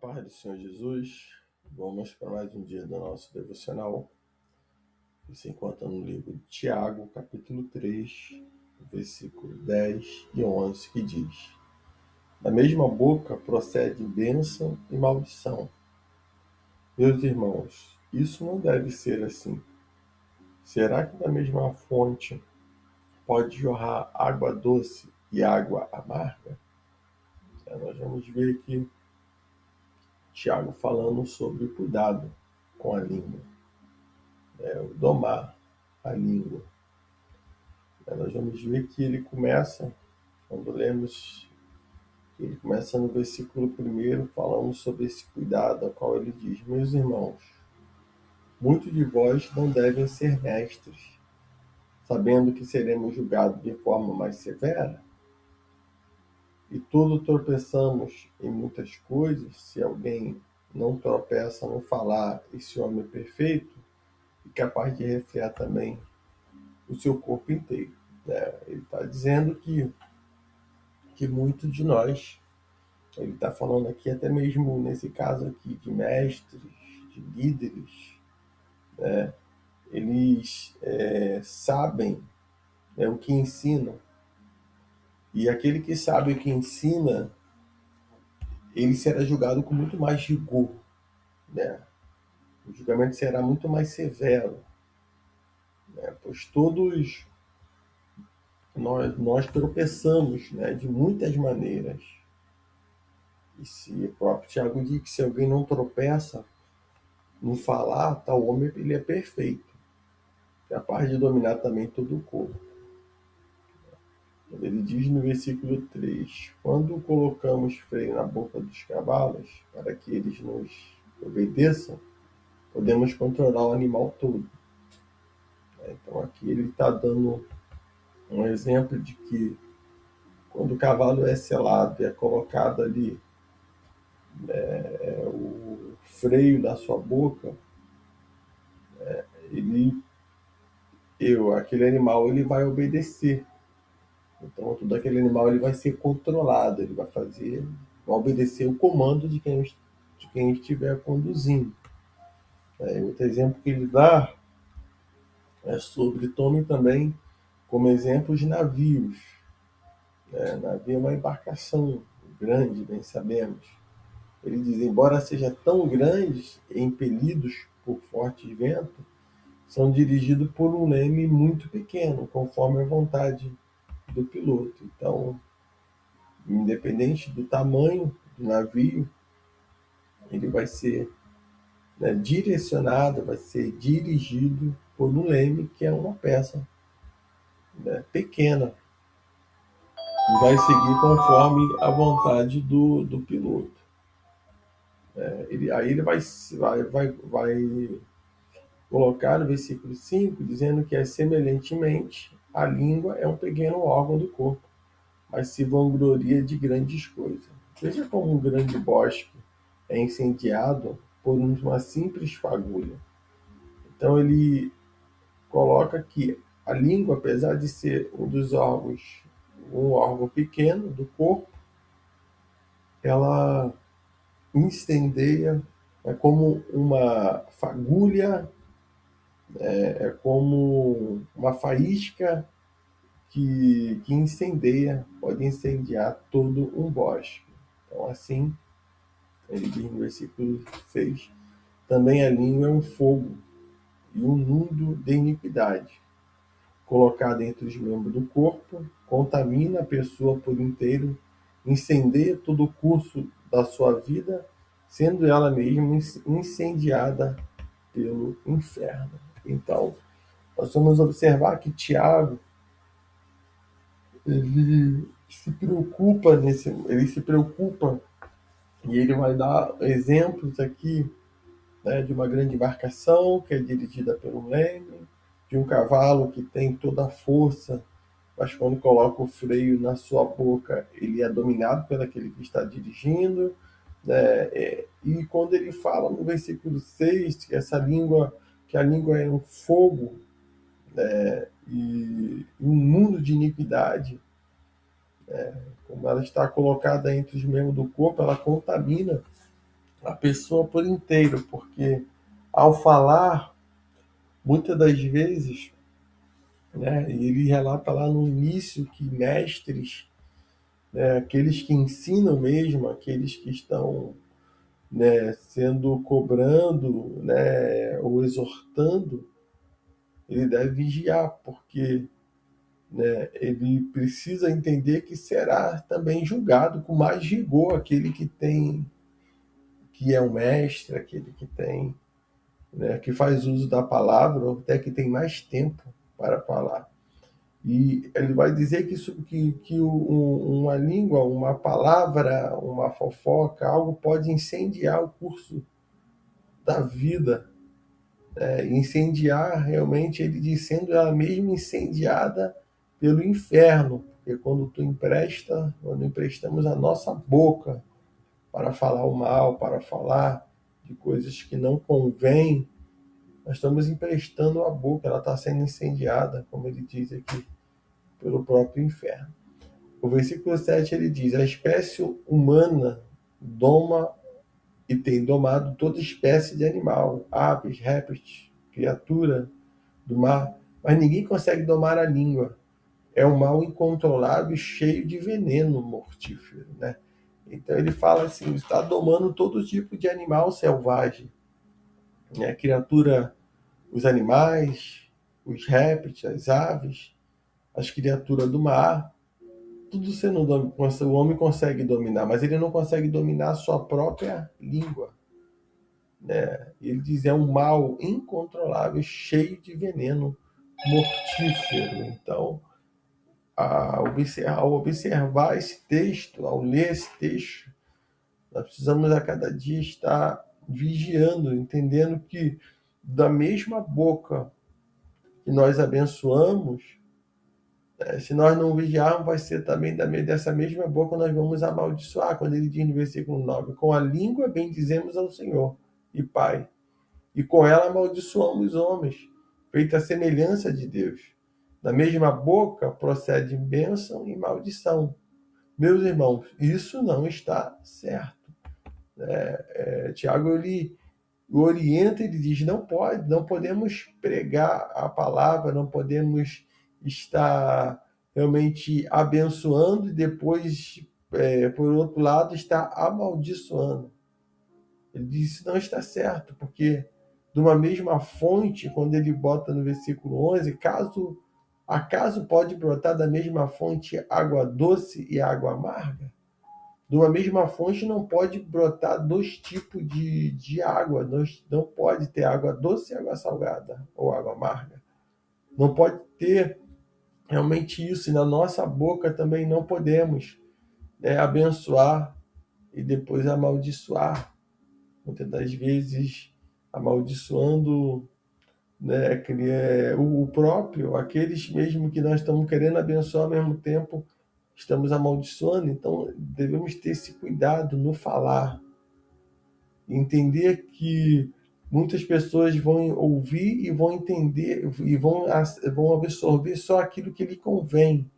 paz do Senhor Jesus, vamos para mais um dia do nosso devocional, que se encontra no livro de Tiago, capítulo 3, versículo 10 e 11, que diz: Da mesma boca procede bênção e maldição. Meus irmãos, isso não deve ser assim. Será que da mesma fonte pode jorrar água doce e água amarga? Nós vamos ver aqui Tiago falando sobre o cuidado com a língua, o domar a língua. Nós vamos ver que ele começa, quando lemos, ele começa no versículo 1, falando sobre esse cuidado, a qual ele diz: Meus irmãos, muitos de vós não devem ser mestres, sabendo que seremos julgados de forma mais severa? E todos tropeçamos em muitas coisas. Se alguém não tropeça no falar, esse homem é perfeito e capaz de refrear também o seu corpo inteiro. Ele está dizendo que muitos de nós, ele está falando aqui até mesmo nesse caso aqui de mestres, de líderes, eles sabem o que ensinam, e aquele que sabe o que ensina, ele será julgado com muito mais rigor, né? O julgamento será muito mais severo, né? Pois todos nós tropeçamos, né, de muitas maneiras. E se o próprio Tiago diz que se alguém não tropeça no falar, tal homem ele é perfeito, capaz de dominar também todo o corpo. Ele diz no versículo 3: Quando colocamos freio na boca dos cavalos, para que eles nos obedeçam, podemos controlar o animal todo. Então aqui ele está dando um exemplo de que quando o cavalo é selado e é colocado ali o freio na sua boca, aquele animal ele vai obedecer. Então todo aquele animal ele vai ser controlado, ele vai obedecer o comando de quem estiver conduzindo. Outro exemplo que ele dá é sobre, tome também como exemplo os navios. Navio é uma embarcação grande, bem sabemos. Ele diz: embora seja tão grandes e impelidos por fortes ventos, são dirigidos por um leme muito pequeno, conforme a vontade do piloto. Então, independente do tamanho do navio, ele vai ser direcionado, vai ser dirigido por um leme, que é uma peça pequena, e vai seguir conforme a vontade do piloto. Aí ele vai colocar no versículo 5, dizendo que semelhantemente a língua é um pequeno órgão do corpo, mas se vangloria de grandes coisas. Veja como um grande bosque é incendiado por uma simples fagulha. Então ele coloca que a língua, apesar de ser um órgão pequeno do corpo, ela incendeia, é como uma fagulha, é como uma faísca que incendeia, pode incendiar todo um bosque. Então, assim, ele diz no versículo 6, também a língua é um fogo e um mundo de iniquidade. Colocada entre os membros do corpo, contamina a pessoa por inteiro, incendeia todo o curso da sua vida, sendo ela mesma incendiada pelo inferno. Então, nós vamos observar que Tiago ele se preocupa e ele vai dar exemplos aqui, de uma grande embarcação que é dirigida por um leme, de um cavalo que tem toda a força, mas quando coloca o freio na sua boca, ele é dominado pelo aquele que está dirigindo. E quando ele fala no versículo 6 que a língua é um fogo, e um mundo de iniquidade, como ela está colocada entre os membros do corpo, ela contamina a pessoa por inteiro, porque ao falar, muitas das vezes, né, e ele relata lá no início que mestres, né, aqueles que ensinam mesmo, aqueles que estão, né, sendo cobrando, né, ou exortando, ele deve vigiar, porque, né, ele precisa entender que será também julgado com mais rigor aquele que tem, que é um mestre, aquele que tem, né, que faz uso da palavra, ou até que tem mais tempo para falar. E ele vai dizer que, isso, que uma língua, uma palavra, uma fofoca, algo pode incendiar o curso da vida. Incendiar, realmente, ele diz, sendo ela mesma incendiada pelo inferno. Porque quando emprestamos a nossa boca para falar o mal, para falar de coisas que não convêm, nós estamos emprestando a boca, ela está sendo incendiada, como ele diz aqui, pelo próprio inferno. O versículo 7 ele diz: a espécie humana doma e tem domado toda espécie de animal, aves, répteis, criatura do mar, mas ninguém consegue domar a língua. É um mal incontrolável, cheio de veneno mortífero, né? Então ele fala assim: está domando todo tipo de animal selvagem, né? Criatura, os animais, os répteis, as aves, as criaturas do mar, tudo sendo o homem consegue dominar, mas ele não consegue dominar a sua própria língua, né? Ele diz é um mal incontrolável, cheio de veneno mortífero. Então, ao observar esse texto, ao ler esse texto, nós precisamos a cada dia estar vigiando, entendendo que da mesma boca que nós abençoamos, se nós não vigiarmos, vai ser também dessa mesma boca nós vamos amaldiçoar. Quando ele diz no versículo 9: com a língua bendizemos ao Senhor e Pai, e com ela amaldiçoamos homens, feita a semelhança de Deus. Da mesma boca procede bênção e maldição. Meus irmãos, isso não está certo. Tiago, ele orienta, ele diz, não podemos pregar a palavra, não podemos estar realmente abençoando e depois, por outro lado, estar amaldiçoando. Ele diz, isso não está certo, porque de uma mesma fonte, quando ele bota no versículo 11, acaso pode brotar da mesma fonte água doce e água amarga? De uma mesma fonte não pode brotar dois tipos de água. Não pode ter água doce e água salgada, ou água amarga. Não pode ter realmente isso. E na nossa boca também não podemos, né, abençoar e depois amaldiçoar. Muitas das vezes amaldiçoando, né, o próprio, aqueles mesmo que nós estamos querendo abençoar ao mesmo tempo, estamos amaldiçoando. Então devemos ter esse cuidado no falar, entender que muitas pessoas vão ouvir e vão entender e vão absorver só aquilo que lhe convém.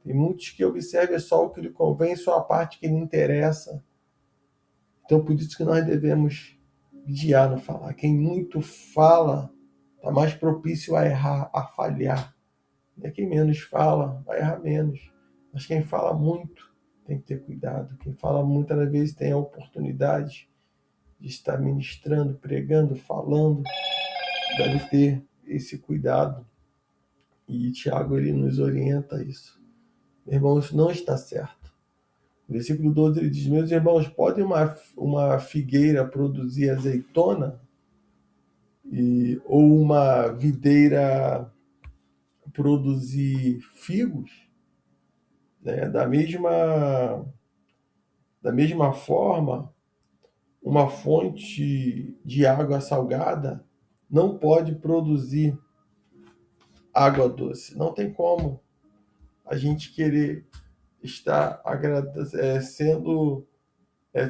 Tem muitos que observam só o que lhe convém, só a parte que lhe interessa. Então por isso que nós devemos vigiar no falar. Quem muito fala está mais propício a errar, a falhar. E quem menos fala vai errar menos. Mas quem fala muito tem que ter cuidado. Quem fala muito, às vezes, tem a oportunidade de estar ministrando, pregando, falando. Deve ter esse cuidado. E Tiago, ele nos orienta a isso. Meu irmão, isso não está certo. No versículo 12 ele diz: meus irmãos, pode uma figueira produzir azeitona? Ou uma videira produzir figos? Né? Da mesma forma, uma fonte de água salgada não pode produzir água doce. Não tem como a gente querer estar sendo.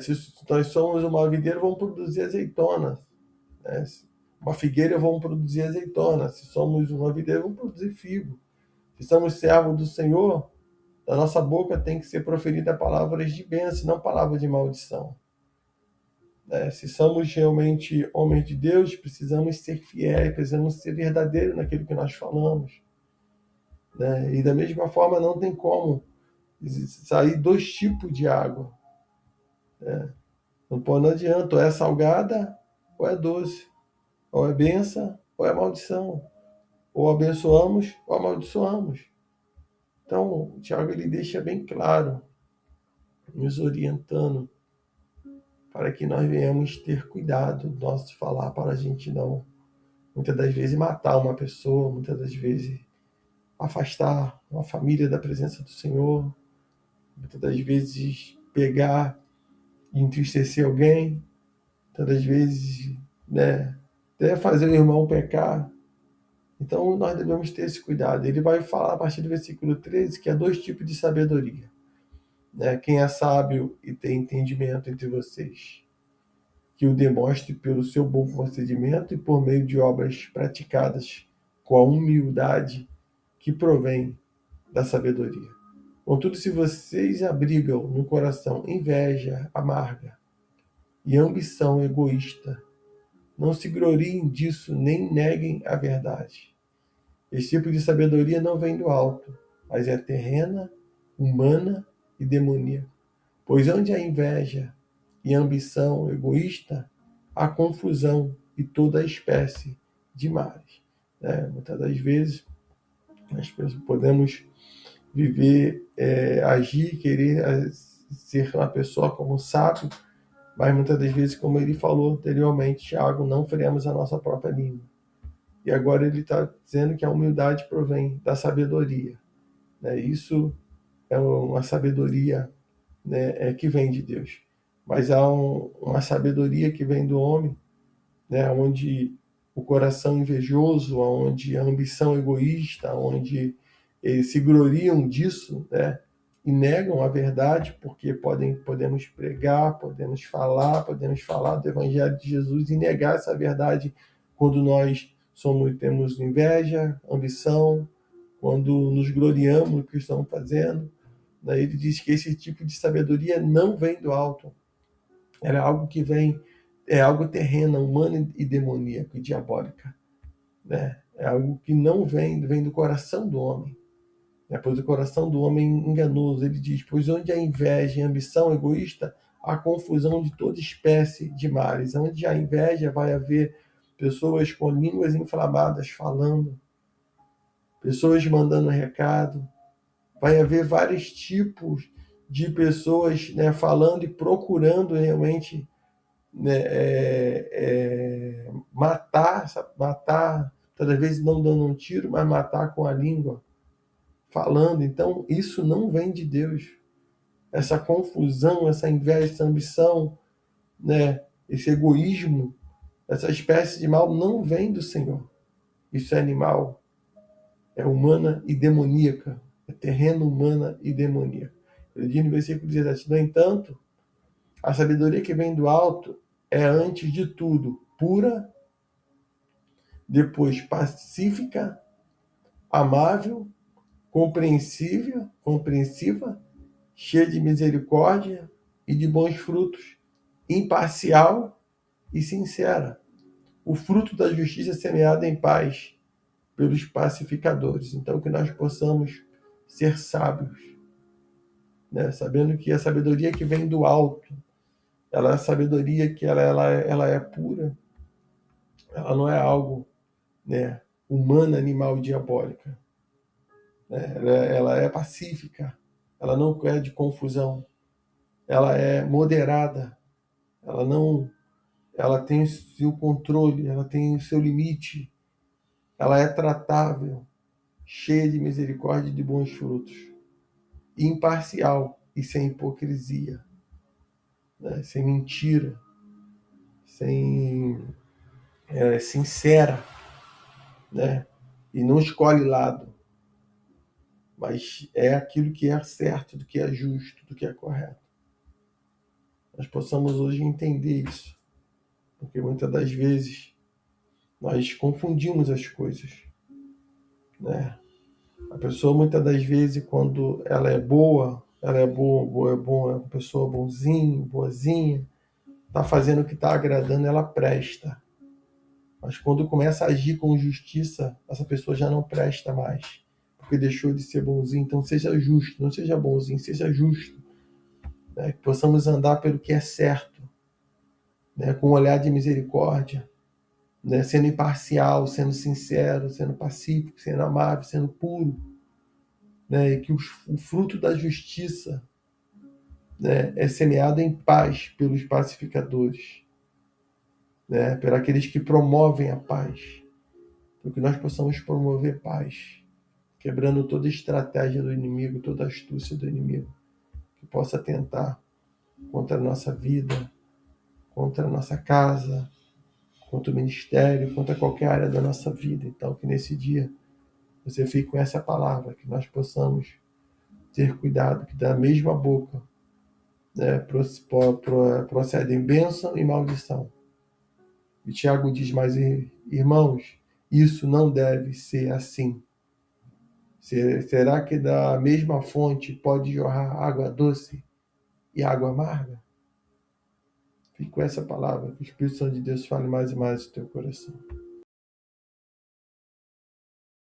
Se nós somos uma videira, vamos produzir azeitonas. Né? Uma figueira, vamos produzir azeitona. Se somos uma videira, vamos produzir figo. Se somos servos do Senhor, da nossa boca tem que ser proferida palavras de bênção, não palavras de maldição. Se somos realmente homens de Deus, precisamos ser fiéis, precisamos ser verdadeiros naquilo que nós falamos. E da mesma forma, não tem como sair dois tipos de água. Não adianta, ou é salgada ou é doce, ou é bênção ou é maldição, ou abençoamos ou amaldiçoamos. Então, o Tiago ele deixa bem claro, nos orientando, para que nós venhamos ter cuidado do nosso falar, para a gente não, muitas das vezes, matar uma pessoa, muitas das vezes, afastar uma família da presença do Senhor, muitas das vezes, pegar e entristecer alguém, muitas das vezes, até fazer o irmão pecar. Então, nós devemos ter esse cuidado. Ele vai falar, a partir do versículo 13, que há dois tipos de sabedoria. Quem é sábio e tem entendimento entre vocês, que o demonstre pelo seu bom procedimento e por meio de obras praticadas com a humildade que provém da sabedoria. Contudo, se vocês abrigam no coração inveja amarga e ambição egoísta, não se gloriem disso nem neguem a verdade. Esse tipo de sabedoria não vem do alto, mas é terrena, humana e demoníaca. Pois onde há inveja e ambição egoísta, há confusão e toda espécie de males. Muitas das vezes, nós podemos viver, agir, querer ser uma pessoa como sábio, mas muitas das vezes, como ele falou anteriormente, Tiago, não feremos a nossa própria língua. E agora ele está dizendo que a humildade provém da sabedoria. Isso é uma sabedoria, que vem de Deus. Mas há uma sabedoria que vem do homem, onde o coração invejoso, onde a ambição egoísta, onde eles se gloriam disso, e negam a verdade, porque podemos pregar, podemos falar do Evangelho de Jesus e negar essa verdade quando nós temos inveja, ambição, quando nos gloriamos no que estamos fazendo. Ele diz que esse tipo de sabedoria não vem do alto. Ela é algo que vem, é algo terrena, humana e demoníaca e diabólica. É algo que não vem do coração do homem. Pois o coração do homem é enganoso. Ele diz, pois onde há inveja e ambição egoísta, há confusão de toda espécie de males. Onde há inveja, vai haver pessoas com línguas inflamadas falando, pessoas mandando recado, vai haver vários tipos de pessoas, falando e procurando realmente, matar, talvez vezes não dando um tiro, mas matar com a língua, falando. Então, isso não vem de Deus. Essa confusão, essa inveja, essa ambição, esse egoísmo, essa espécie de mal não vem do Senhor. Isso é animal, é humana e demoníaca, é terreno, humana e demoníaca. Ele diz no versículo 17, no entanto, a sabedoria que vem do alto é, antes de tudo, pura, depois pacífica, amável, compreensiva, cheia de misericórdia e de bons frutos, imparcial e sincera. O fruto da justiça semeada em paz pelos pacificadores. Então, que nós possamos ser sábios, sabendo que a sabedoria que vem do alto, ela é a sabedoria que ela é pura, ela não é algo, humana, animal e diabólica. Ela é pacífica, ela não é de confusão, ela é moderada, ela tem o seu controle, ela tem o seu limite, ela é tratável, cheia de misericórdia e de bons frutos, imparcial e sem hipocrisia, sem mentira, sincera, e não escolhe lado, mas é aquilo que é certo, do que é justo, do que é correto. Nós possamos hoje entender isso, porque muitas das vezes nós confundimos as coisas. A pessoa, muitas das vezes, quando ela é boa, é uma pessoa bonzinha, boazinha, está fazendo o que está agradando, ela presta. Mas quando começa a agir com justiça, essa pessoa já não presta mais, porque deixou de ser bonzinho. Então seja justo, não seja bonzinho, seja justo. Né? Que possamos andar pelo que é certo, né? Com um olhar de misericórdia, né? Sendo imparcial, sendo sincero, sendo pacífico, sendo amável, sendo puro. Né? E que o fruto da justiça, né, é semeado em paz pelos pacificadores, né? Por aqueles que promovem a paz. Para que nós possamos promover paz, quebrando toda estratégia do inimigo, toda astúcia do inimigo, que possa tentar contra a nossa vida, contra a nossa casa, contra o ministério, contra qualquer área da nossa vida. Então, que nesse dia você fique com essa palavra, que nós possamos ter cuidado, que da mesma boca, né, procedem bênção e maldição. E Tiago diz, mas irmãos, isso não deve ser assim. Será que da mesma fonte pode jorrar água doce e água amarga? Fique com essa palavra, que o Espírito Santo de Deus fale mais e mais no teu coração.